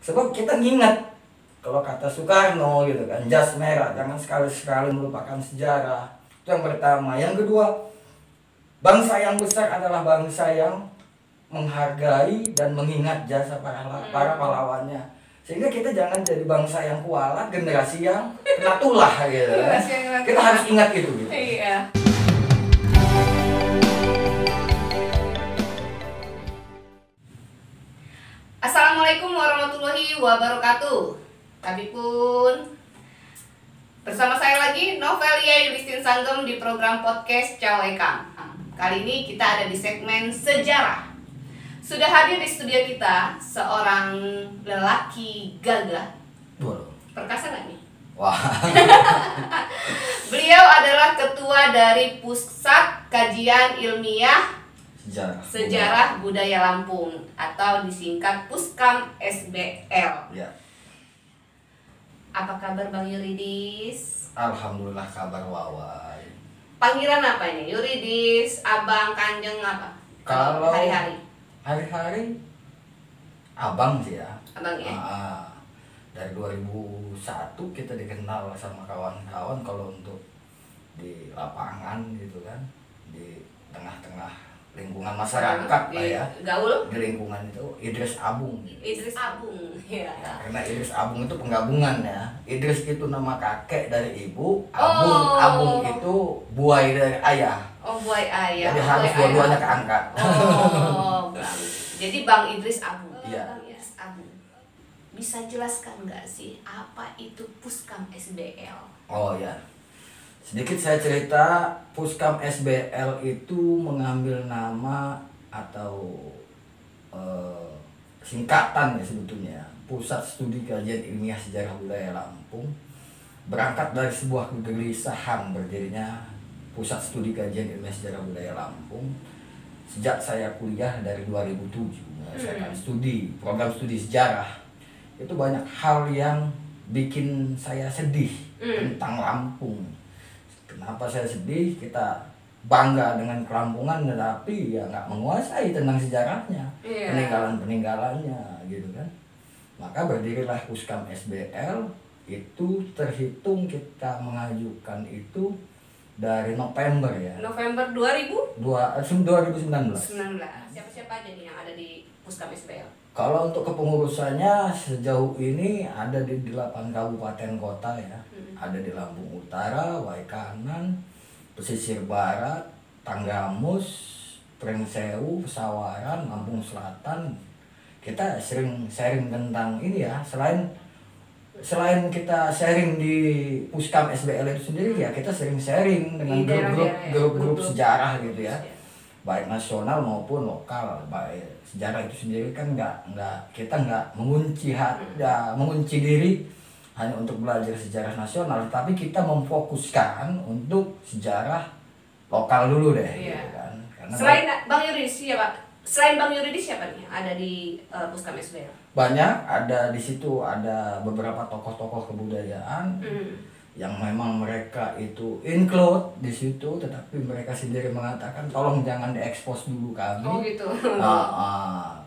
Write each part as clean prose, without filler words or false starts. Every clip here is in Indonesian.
Sebab kita nginget kalau kata Soekarno gitu kan, jas merah, jangan sekali-sekali melupakan sejarah. Itu yang pertama. Yang kedua, bangsa yang besar adalah bangsa yang menghargai dan mengingat jasa para pahlawannya. Sehingga kita jangan jadi bangsa yang kualat, generasi yang kena tulah gitu. Kita harus ingat itu gitu. Iya. Assalamualaikum warahmatullahi wabarakatuh. Kami pun bersama saya lagi Novelia Yulistin Sanggem di program podcast Cawekam. Kali ini kita ada di segmen sejarah. Sudah hadir di studio kita seorang lelaki gagah. Perkasa nggak nih? Wah. Beliau adalah ketua dari Pusat Kajian Ilmiah Sejarah Budaya Lampung atau disingkat Puskam SBL. Ya. Apa kabar Bang Yuridis? Alhamdulillah kabar wawai. Panggilan apa ini? Yuridis, Abang, Kanjeng apa? Kalau hari-hari abang sih ya. Abang ya. Dari 2001 kita dikenal sama kawan-kawan kalau untuk di lapangan gitu kan, di tengah-tengah lingkungan masyarakat lah ya. Gaul di lingkungan itu Idris Abung. Idris Abung ya. Karena Idris Abung itu penggabungan ya. Idris itu nama kakek dari ibu, Abung itu buai dari ayah. Oh, buai ayah. Jadi harus dua-duanya keangkat. Oh, Bang. Jadi Bang Idris Abung. Iya. Bang Idris Abung. Bisa jelaskan nggak sih apa itu Puskam SBL? Oh ya. Sedikit saya cerita, Puskam SBL itu mengambil nama atau singkatan ya sebetulnya, Pusat Studi Kajian Ilmiah Sejarah Budaya Lampung. Berangkat dari sebuah kegelisahan berdirinya Pusat Studi Kajian Ilmiah Sejarah Budaya Lampung. Sejak saya kuliah dari 2007, saya kan studi, program studi sejarah. Itu banyak hal yang bikin saya sedih tentang Lampung. Kenapa saya sedih? Kita bangga dengan kelampungan, tetapi ya nggak menguasai tentang sejarahnya, peninggalan-peninggalannya gitu kan. Maka berdirilah Puskam SBL. Itu terhitung kita mengajukan itu dari November ya. November 2019. Siapa-siapa aja nih yang ada di Puskam SBL? Kalau untuk kepengurusannya sejauh ini ada di 8 kabupaten kota ya. Ada di Lampung Utara, Waikanan, Pesisir Barat, Tanggamus, Pringsewu, Pesawaran, Lampung Selatan. Kita sering sharing tentang ini ya. Selain kita sharing di Puskam SBL itu sendiri ya, kita sering sharing dengan grup-grup sejarah gitu ya. Baik nasional maupun lokal. Baik sejarah itu sendiri kan kita nggak mengunci diri hanya untuk belajar sejarah nasional, tapi kita memfokuskan untuk sejarah lokal dulu deh, gitu kan. Karena selain Bang Yuridis siapa nih yang ada di Puskam SBL? Banyak, ada di situ ada beberapa tokoh-tokoh kebudayaan yang memang mereka itu include di situ, tetapi mereka sendiri mengatakan tolong jangan diekspos dulu kami. Oh gitu.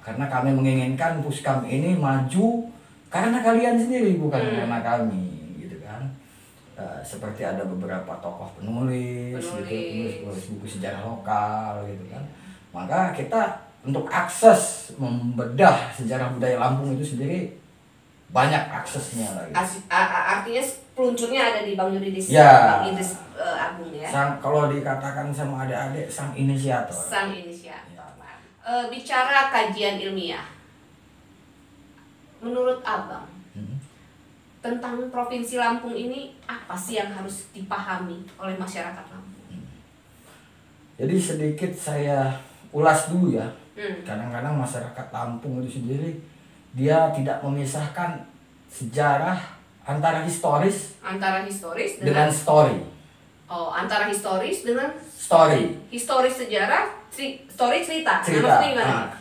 Karena kami menginginkan Puskam ini maju karena kalian sendiri, bukan karena kami, gitu kan. Seperti ada beberapa tokoh penulis buku sejarah lokal, gitu kan. Maka kita untuk akses membedah sejarah budaya Lampung itu sendiri banyak aksesnya lagi. Artinya peluncurnya ada di Bang Yuridis, ya, Bang Idris Abung ya. Kalau dikatakan sama adik-adik, sang inisiator. Ya. Bicara kajian ilmiah, menurut Abang tentang Provinsi Lampung ini apa sih yang harus dipahami oleh masyarakat Lampung? Jadi sedikit saya ulas dulu ya. Kadang-kadang masyarakat Lampung itu sendiri dia tidak memisahkan sejarah antara historis dengan story. Oh, antara historis dengan story. Historis sejarah, story cerita.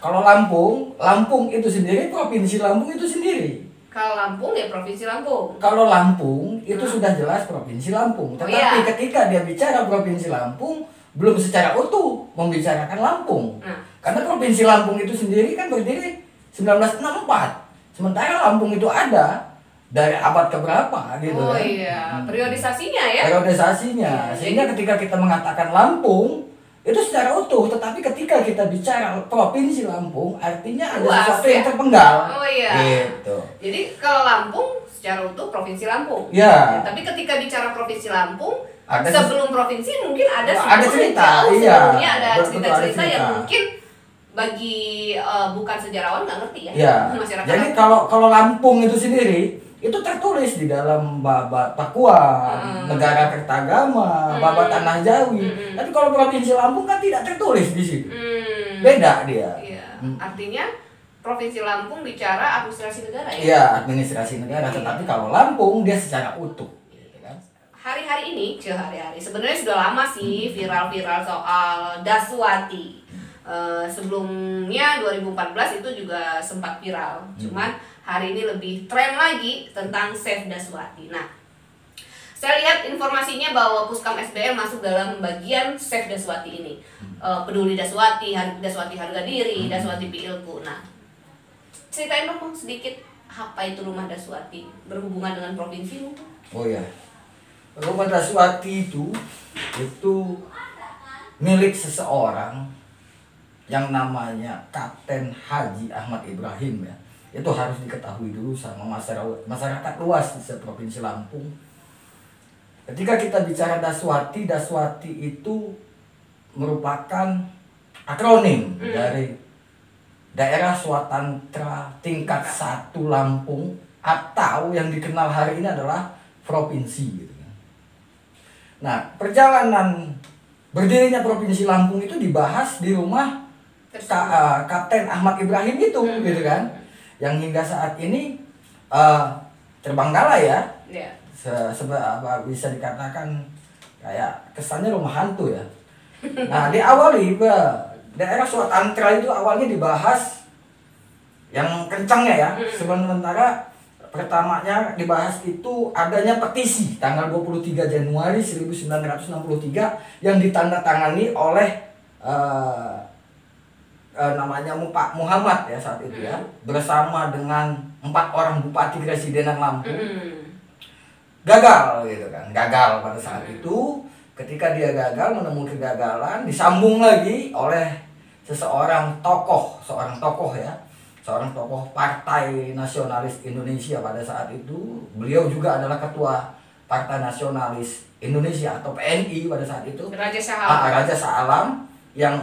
Kalau Lampung itu sendiri, provinsi Lampung itu sendiri. Kalau Lampung ya provinsi Lampung. Kalau Lampung itu sudah jelas provinsi Lampung. Tetapi ketika dia bicara provinsi Lampung, belum secara utuh membicarakan Lampung. Karena provinsi Lampung itu sendiri kan berdiri 1964. Sementara Lampung itu ada dari abad keberapa gitu Oh kan. iya, periodisasinya ya. Periodisasinya. Sehingga ketika kita mengatakan Lampung itu secara utuh, tetapi ketika kita bicara provinsi Lampung artinya ada Luas, sesuatu ya? yang terpenggal. Oh iya. Gitu. Jadi kalau Lampung secara utuh provinsi Lampung. Ya. Tapi ketika bicara provinsi Lampung, Ada sebelum provinsi mungkin ada ada cerita, jauh iya. sebelumnya ada Betul, cerita-cerita ada yang cerita. mungkin bagi bukan sejarawan nggak ngerti ya. Ya. Masyarakat Jadi Lampung. kalau Lampung itu sendiri itu tertulis di dalam bab Papua, negara Kertagama, bab Tanah Jawi. Tapi kalau provinsi Lampung kan tidak tertulis di situ. Beda dia. Iya. Artinya provinsi Lampung bicara administrasi negara ya. Iya, administrasi negara. Tetapi kalau Lampung dia secara utuh. Gitu kan. Hari-hari ini, hari-hari sebenarnya sudah lama sih viral-viral soal Daswati. Sebelumnya 2014 itu juga sempat viral. Cuman hari ini lebih tren lagi tentang Save Daswati. Nah, saya lihat informasinya bahwa Puskam SBM masuk dalam bagian Save Daswati ini. Peduli Daswati, Daswati Harga Diri, Daswati Piilku. Nah, ceritain dong sedikit apa itu Rumah Daswati berhubungan dengan provinsi mungkin? Oh ya. Rumah Daswati itu milik seseorang yang namanya Kapten Haji Ahmad Ibrahim ya. Itu harus diketahui dulu sama masyarakat luas di Provinsi Lampung. Ketika kita bicara Daswati, Daswati itu merupakan akronim dari Daerah Swatantra Tingkat 1 Lampung atau yang dikenal hari ini adalah provinsi gitu. Nah, perjalanan berdirinya Provinsi Lampung itu dibahas di rumah Kapten Ahmad Ibrahim itu gitu kan. Yang hingga saat ini terbengkalai ya. Yeah. Bisa dikatakan kayak kesannya rumah hantu ya. Nah, diawali daerah Swatantra itu awalnya dibahas yang kencangnya ya. Sementara pertamanya dibahas itu adanya petisi tanggal 23 Januari 1963 yang ditandatangani oleh namanya Pak Muhammad ya saat itu ya, bersama dengan 4 orang bupati Kresidenan Lampung. Gagal gitu kan, gagal pada saat itu. Ketika dia gagal, menemui kegagalan, disambung lagi oleh seorang tokoh ya, seorang tokoh Partai Nasionalis Indonesia pada saat itu. Beliau juga adalah ketua Partai Nasionalis Indonesia atau PNI pada saat itu, Raja Shah Alam, yang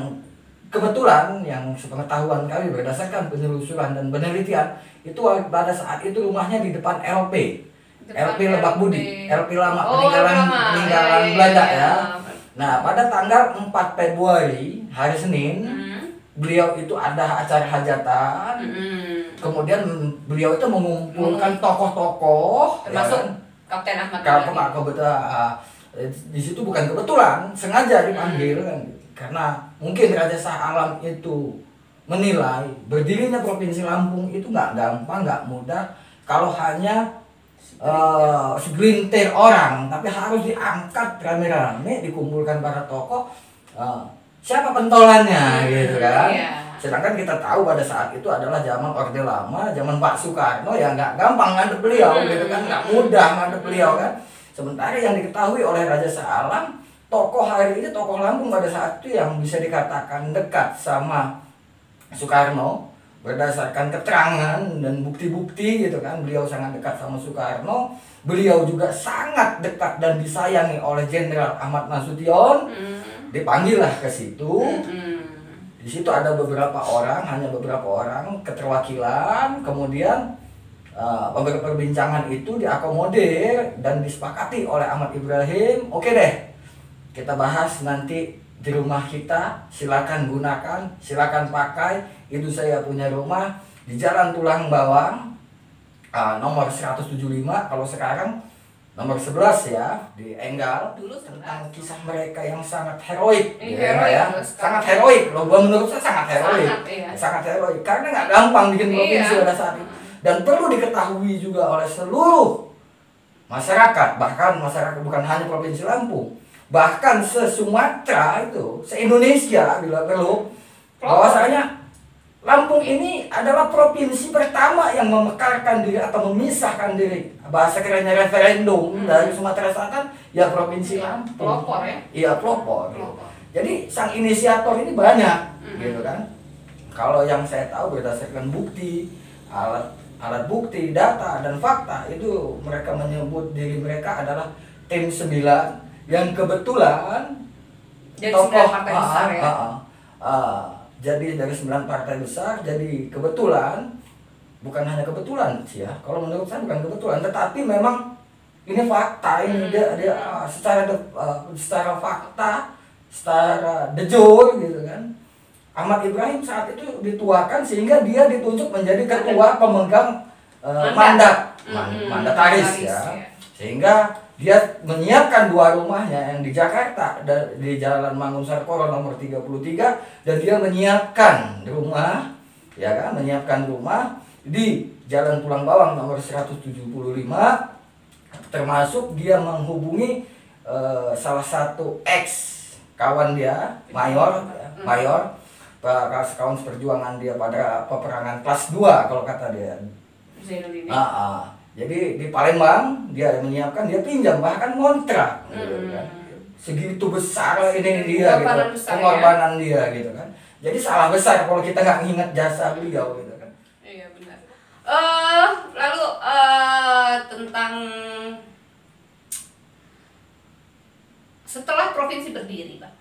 kebetulan yang sepengetahuan kami berdasarkan penelusuran dan penelitian itu pada saat itu rumahnya di depan LP Lebak Budi, LP lama, peninggalan Belanda ya. Nah, pada tanggal 4 Februari hari Senin beliau itu ada acara hajatan. Kemudian beliau itu mengumpulkan tokoh-tokoh termasuk ya, Kapten Ahmad di situ bukan kebetulan, sengaja dipanggil kan. Karena mungkin Raja Shah Alam itu menilai berdirinya Provinsi Lampung itu nggak gampang, nggak mudah kalau hanya segelintir orang, tapi harus diangkat rame-rame, dikumpulkan para tokoh. Siapa pentolannya gitu kan? Sedangkan kita tahu pada saat itu adalah zaman Orde Lama, zaman Pak Soekarno, ya nggak gampang ngadep beliau gitu kan, nggak mudah ngadep beliau kan. Sementara yang diketahui oleh Raja Shah Alam, tokoh hari ini, tokoh Lampung pada saat itu yang bisa dikatakan dekat sama Soekarno berdasarkan keterangan dan bukti-bukti gitu kan. Beliau sangat dekat sama Soekarno. Beliau juga sangat dekat dan disayangi oleh Jenderal Ahmad Nasution. Dipanggillah ke situ. Di situ ada beberapa orang, hanya beberapa orang keterwakilan. Kemudian perbincangan itu diakomodir dan disepakati oleh Ahmad Ibrahim. Oke deh, kita bahas nanti di rumah kita, silakan gunakan, silakan pakai. Itu saya punya rumah di Jalan Tulang Bawang, nomor 175. Kalau sekarang nomor 11 ya, di Enggal. Dulu tentang kisah mereka yang sangat heroik, sangat sekarang. heroik. Loh, menurut saya sangat heroik, sangat heroik. Karena nggak gampang bikin provinsi pada saat itu. Dan perlu diketahui juga oleh seluruh masyarakat, bahkan masyarakat bukan hanya Provinsi Lampung, bahkan se-Sumatera itu, se-Indonesia bila perlu, bahwasanya Lampung ini adalah provinsi pertama yang memekarkan diri atau memisahkan diri, bahasa kerennya referendum, dari Sumatera Selatan, ya provinsi Lampung. Pelopor ya? Iya, pelopor. Jadi sang inisiator ini banyak, gitu kan. Kalau yang saya tahu berdasarkan bukti, alat bukti, data dan fakta, itu mereka menyebut diri mereka adalah tim 9 yang kebetulan jadi 9 partai besar ya. Jadi dari 9 partai besar, jadi kebetulan, bukan hanya kebetulan sih ya, kalau menurut saya bukan kebetulan, tetapi memang ini fakta, ini dia secara fakta, secara de jure gitu kan. Ahmad Ibrahim saat itu dituakan sehingga dia ditunjuk menjadi ketua pemegang mandataris ya. Sehingga dia menyiapkan 2 rumahnya yang di Jakarta di Jalan Mangunsarkoro nomor 33, dan dia menyiapkan rumah ya kan, di Jalan Pulang Bawang nomor 175, termasuk dia menghubungi salah satu ex kawan dia, mayor kawan seperjuangan dia pada peperangan kelas 2 kalau kata dia. Jadi di Palembang dia menyiapkan, dia pinjam bahkan kontrak gitu kan. Segitu besar ini dia gitu, pengorbanan dia gitu kan. Jadi salah besar kalau kita nggak ingat jasa beliau gitu kan. Iya benar. Lalu tentang setelah provinsi berdiri, Pak.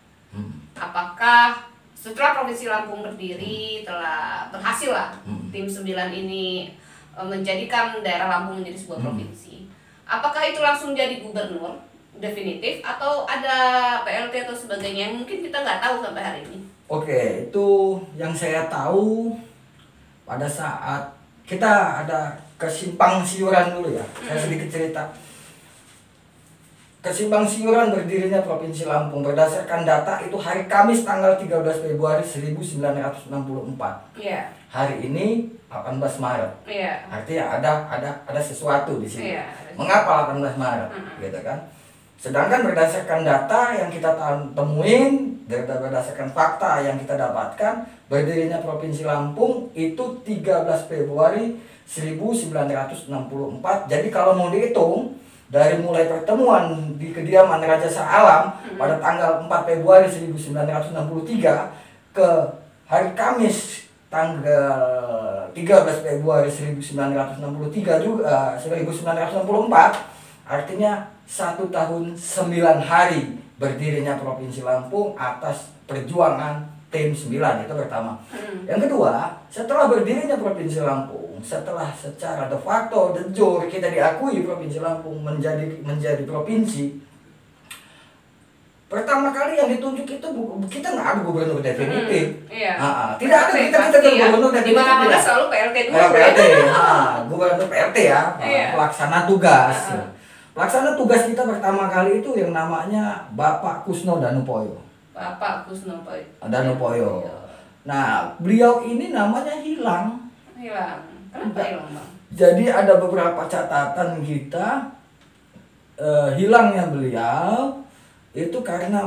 Apakah setelah provinsi Lampung berdiri telah berhasil lah tim 9 ini menjadikan daerah Lampung menjadi sebuah provinsi, apakah itu langsung jadi gubernur definitif atau ada PLT atau sebagainya yang mungkin kita nggak tahu sampai hari ini? Oke, itu yang saya tahu pada saat kita ada kesimpang siuran dulu ya. Saya sedikit cerita. Kesimpang siuran berdirinya Provinsi Lampung berdasarkan data itu hari Kamis tanggal 13 Februari 1964. Iya. Hari ini 18 Maret. Iya. Artinya ada sesuatu di sini. Iya. Mengapa 18 Maret? Gitu kan. Sedangkan berdasarkan data yang kita temuin, berdasarkan fakta yang kita dapatkan, berdirinya Provinsi Lampung itu 13 Februari 1964. Jadi kalau mau dihitung dari mulai pertemuan di kediaman Raja Shah Alam pada tanggal 4 Februari 1963 ke hari Kamis tanggal 13 Februari 1963 juga 1964, artinya 1 tahun 9 hari berdirinya Provinsi Lampung atas perjuangan tim 9, itu pertama. Yang kedua, setelah berdirinya Provinsi Lampung, setelah secara de facto de jure kita diakui Provinsi Lampung menjadi provinsi, pertama kali yang ditunjuk itu kita nggak ada gubernur definitif. Tidak ada kita gubernur definitif. Di mana-mana selalu PLT dulu. PLT, gubernur PLT ya, pelaksana tugas. Pelaksana tugas kita pertama kali itu yang namanya Bapak Kusno Danupoyo. Bapak Kusno Danupoyo. Nah, beliau ini namanya hilang. Kenapa hilang, Bang? Jadi ada beberapa catatan kita hilangnya beliau itu karena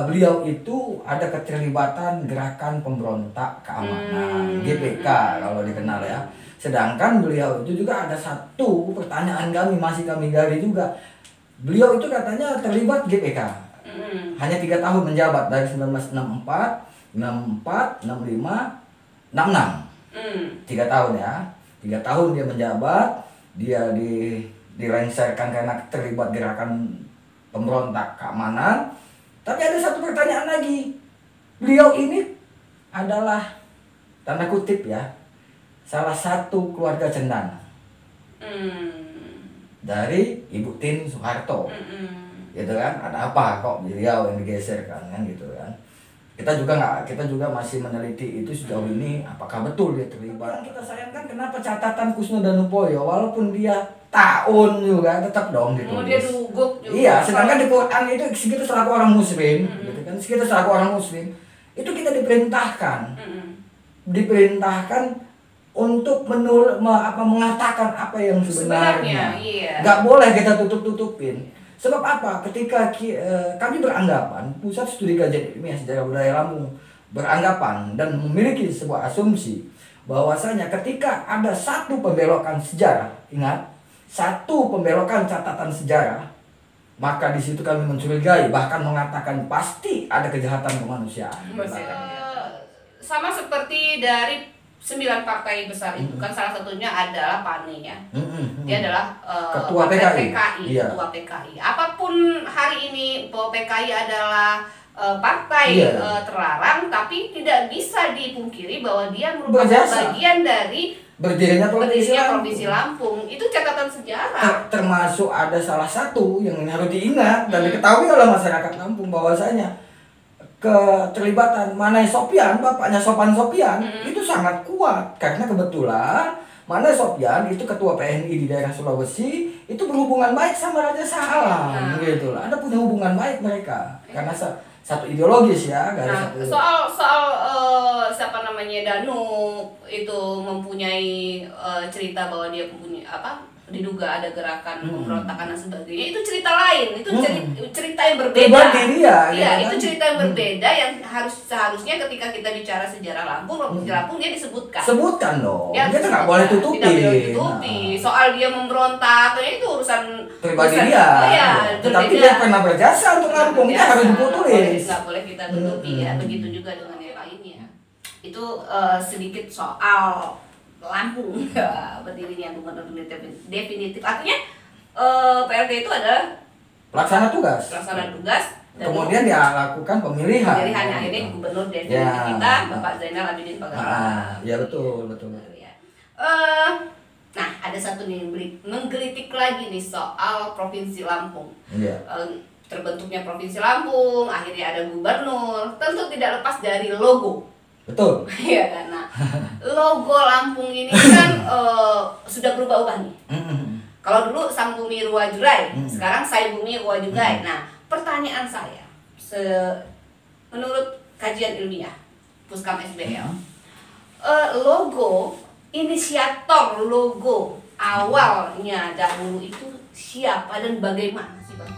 beliau itu ada keterlibatan gerakan pemberontak keamanan GPK kalau dikenal ya. Sedangkan beliau itu juga ada satu pertanyaan masih kami gali juga. Beliau itu katanya terlibat GPK. Hanya 3 tahun menjabat dari 1964, 64, 65, 66. 3 tahun ya. 3 tahun dia menjabat, dia dilengsarkan karena terlibat gerakan pemberontak keamanan. Tapi ada satu pertanyaan lagi. Beliau ini adalah tanda kutip ya, salah satu keluarga cendana dari Ibu Tien Soeharto. Gitu kan, ada apa kok beliau yang digeserkan kan gitu kan. Kita juga masih meneliti itu sejauh ini apakah betul dia terlibat. Yang kita sayangkan kenapa catatan Kusno Danupoyo walaupun dia tahun juga tetap dong ditulis. Dia duguk juga. Iya, sedangkan di Quran itu kita selaku orang muslim, gitu kan. Kita selaku orang muslim itu kita diperintahkan untuk mengatakan apa yang sebenarnya. Iya. Nggak boleh kita tutup-tutupin. Sebab apa? Ketika kami beranggapan Pusat Studi Kajian Ilmiah Sejarah Budaya Lampung beranggapan dan memiliki sebuah asumsi bahwasanya ketika ada satu pembelokan sejarah, ingat, satu pembelokan catatan sejarah, maka di situ kami mencurigai, bahkan mengatakan pasti ada kejahatan kemanusiaan. Sama seperti dari 9 partai besar itu kan salah satunya adalah PANE ya. Dia adalah ketua PKI. Iya. Ketua PKI. Apapun hari ini bahwa PKI adalah partai terlarang, tapi tidak bisa dipungkiri bahwa dia merupakan bagian dari berdirinya Provinsi Lampung. Itu catatan sejarah. Termasuk ada salah satu yang harus diingat dan diketahui oleh masyarakat Lampung bahwasanya keterlibatan Manai Sopyan, bapaknya Sopan Sopyan, itu sangat kuat karena kebetulan Manai Sopyan itu ketua PNI di daerah Sulawesi, itu berhubungan baik sama Raja Salam, gitu lah. Ada punya hubungan baik mereka karena satu ideologis ya. Soal siapa namanya Danu itu mempunyai cerita bahwa dia mempunyai diduga ada gerakan pemberontakan dan sebagainya, itu cerita lain, itu cerita yang berbeda. Itu cerita yang berbeda yang seharusnya ketika kita bicara sejarah Lampung, Lampung dia disebutkan. Sebutkan dong. Kita nggak boleh tutupi. Tidak boleh ditutupi. Soal dia memberontak, itu urusan pribadi dia. Tetapi dia pernah berjasa untuk Lampung, dia harus diputulin. Nggak boleh kita tutupi ya. Begitu juga dengan yang lainnya. Itu sedikit soal Lampung berdirinya gubernur definitif. Artinya PLT itu adalah pelaksana tugas. Kemudian dia lakukan pemilihan. Akhirnya gubernur definitif kita Bapak Zainal Abidin Pangarap. Ya betul. Nah, ada satu nih menggelitik lagi nih soal Provinsi Lampung. Terbentuknya Provinsi Lampung, akhirnya ada gubernur, tentu tidak lepas dari logo. Betul. Iya kan. Nah, logo Lampung ini kan sudah berubah-ubah nih. Kalau dulu Sang Bumi Ruwajurai, sekarang Sai Bumi Ruwajurai. Nah, pertanyaan saya, menurut kajian ilmiah Puskam SBL, logo inisiator logo awalnya dahulu itu siapa dan bagaimana sih Bang?